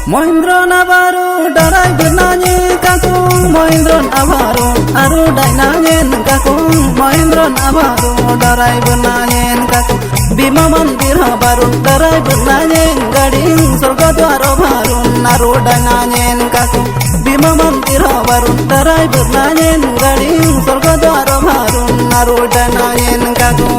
Mohindro Nabaru darai bernanyi kakung Mohindro Nabaru aru dai nanyen kakung Mohindro Nabaru darai bernanyi kakung Bima mandir habaru darai bernanyi gading surga dwaro barun aru dai nanyen kakung Bima mandir habaru darai bernanyi gading surga dwaro barun aru dai nanyen kakung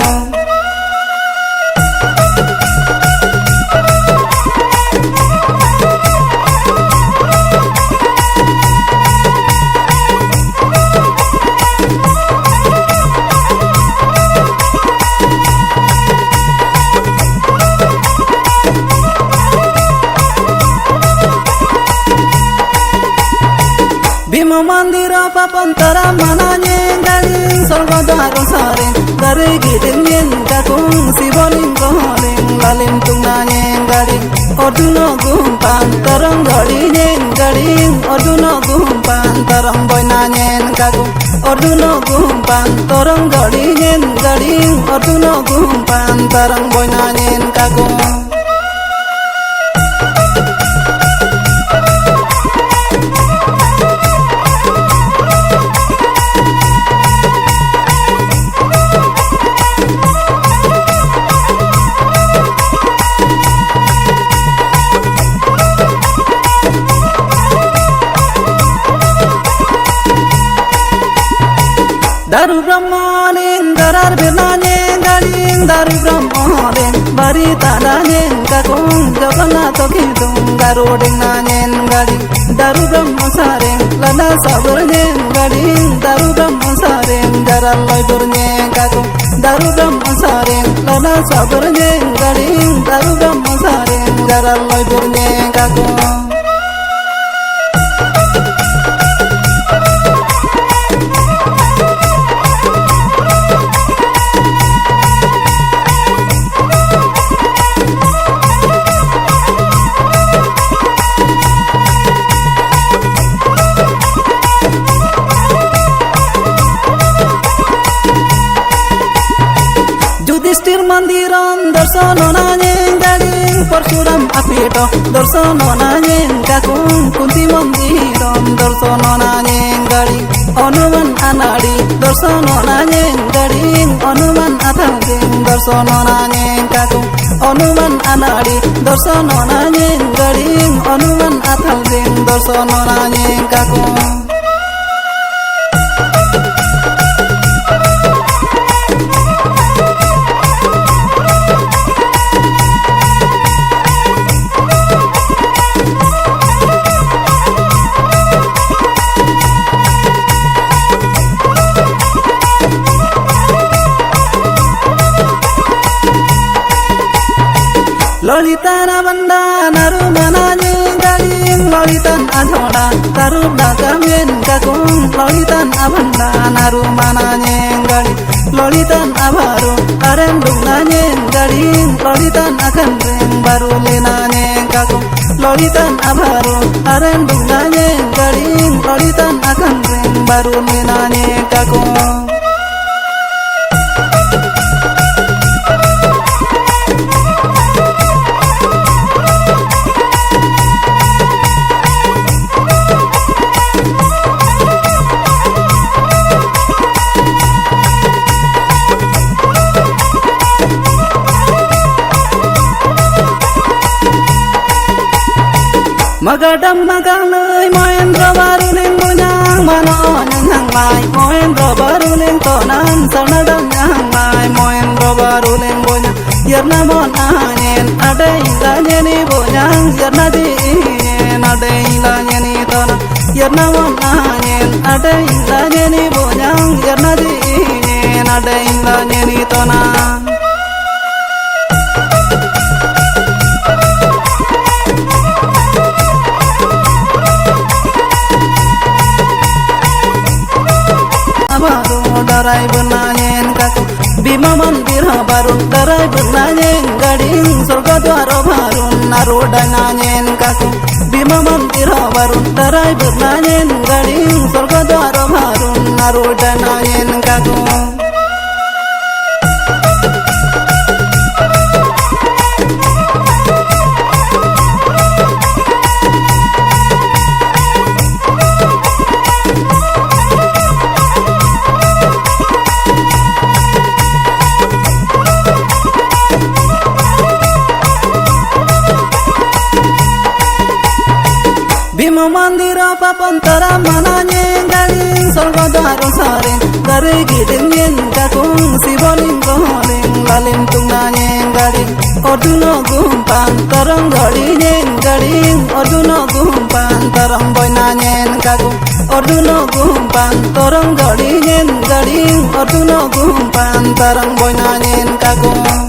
Bima mandira papantara mananye galing sorga dwaro saring dari giting yen kakung siboling goling lalim tungnanye galing orduno gumpan tarang gadi yen galing orduno gumpan tarang boy nanyen kakung orduno gumpan tarang gadi yen galing orduno gumpan tarang boy nanyen kakung Daru Brahmaning darar birnanye galing Daru Brahmaning bari tananye kakung jabana tokidung garuding nanyen galing Daru Brahmasaring lana sabarnye galing Daru Brahmasaring daral loy burnye kakung Daru Brahmasaring lana sabarnye galing Daru Brahmasaring daral loy burnye kakung Yudhishthir mandiram darsono nanyen galing Parshuram apito darsono nanyen kakung Kunti mandiram darsono nanyen galing Hanuman anadi darsono nanyen galing Hanuman athaling darsono nanyen kakung Hanuman anadi darsono nanyen galing Hanuman athaling darsono nanyen kakung Lolitana banda naru mananye galing Lolitan adhoda taru dakamen kakung Lolitan abanda naru mananye galing Lolitan abaru arendung nanye galing Lolitan akan reng baru lenanye kakung Lolitan abaru arendung nanye galing Lolitan akan reng baru lenanye kakung Magadam magalay Mohindro baruling bunyang Manoon ang hangmay Mohindro baruling tonan Sanadang hangmay Mohindro baruling bunyang Yarna mon anyen Aday ilanyeni bunyang Yarna diin Aday ilanyeni tonan Yarna mon anyen Aday ilanyeni bunyang Yarna diin Aday ilanyeni tonan darai bernanyen kakung Bima mandir habaru darai bernanyen gading surga dwaro barun naru dai nanyen kakung Bima mandir habaru darai bernanyen gading surga dwaro barun naru dai nanyen kakung Brahma Mandira Papantara Mananye Galing Salvador Saring Dari Gidingin Kakung Siboling Goling Lalim Tungnanye Galing Orduno Gumpan Tarang Galing Galing Orduno Gumpan Tarang Boynanye Kakung Orduno Gumpan Tarang Galing Galing Orduno Gumpan Tarang Boynanye Kakung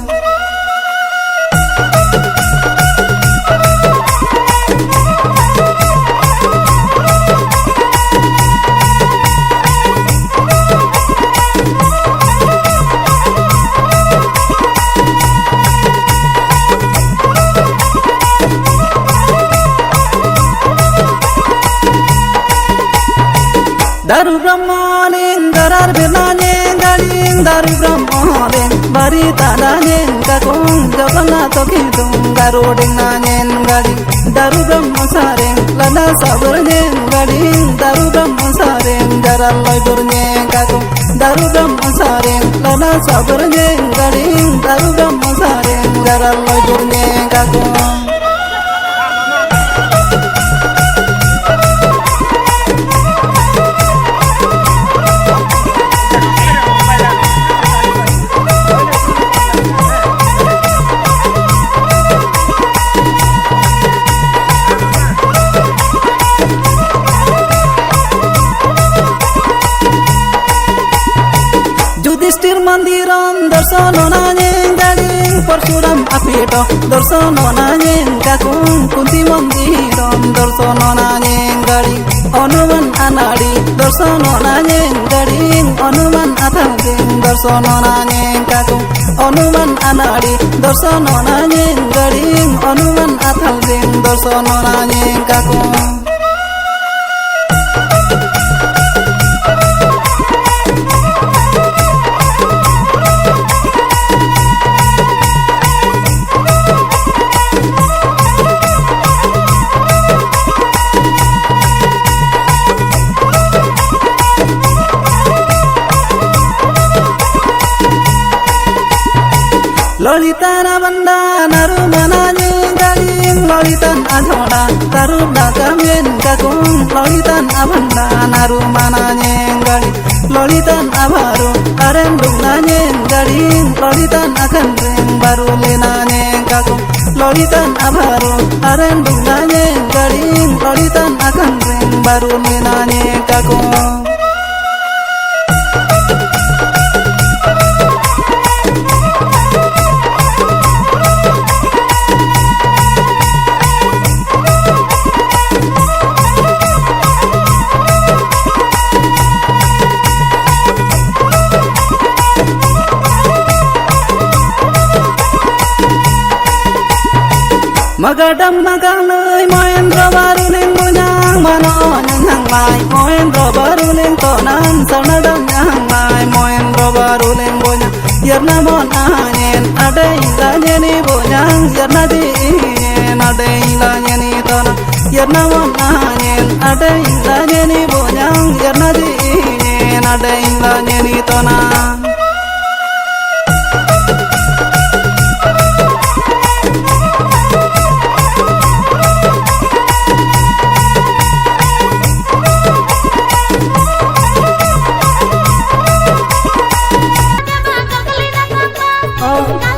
Daru Brahmaning Garar Birnanye Galing Daru Brahmaning Bari Tananye Kakung Jagannath Kidung Garoding Nanyen Galing Daru Brahmasaring Lana Sabarnye Galing Daru Brahmasaring Garal Loiburnye Kakung Daru Brahmasaring Lana Sabarnye Galing Daru Brahmasaring Garal Loiburnye Kakung Yudhishthir Mandiram Darsono Nanyen Galing Parshuram Apito Darsono Nanyen Kakung Kunti Mandiram Darsono Nanyen Galing Hanuman Anadi Darsono Nanyen Galing Hanuman Athanding Darsono Nanyen Kakung Hanuman Anadi Darsono Nanyen Galing Hanuman Athanding Darsono Nanyen Kakung Lolitan Abanda Narumananye Galing Lolitan Ajoda Tarubda Kamen Kakung Lolitan Abanda Narumananye Galing Lolitan Abaru Arendung Nanye Galing Lolitan Akandring Barulinanye Kakung Lolitan Abaru Arendung Nanye Galing Lolitan Akandring Barulinanye Kakung Magadam Magalay Mohendra Baruling Bunyang Mano Nyang Mai Mohendra Baruling Tonan Sanadam Nyang Mai Mohendra Baruling Bunyang Yerna Bonanyen Adai Lanyeni Bunyang Yerna Dien Adai Lanyeni Tonan Yerna Bonanyen Adai Lanyeni Bunyang Yerna Dien Adai Lanyeni Tonan Oh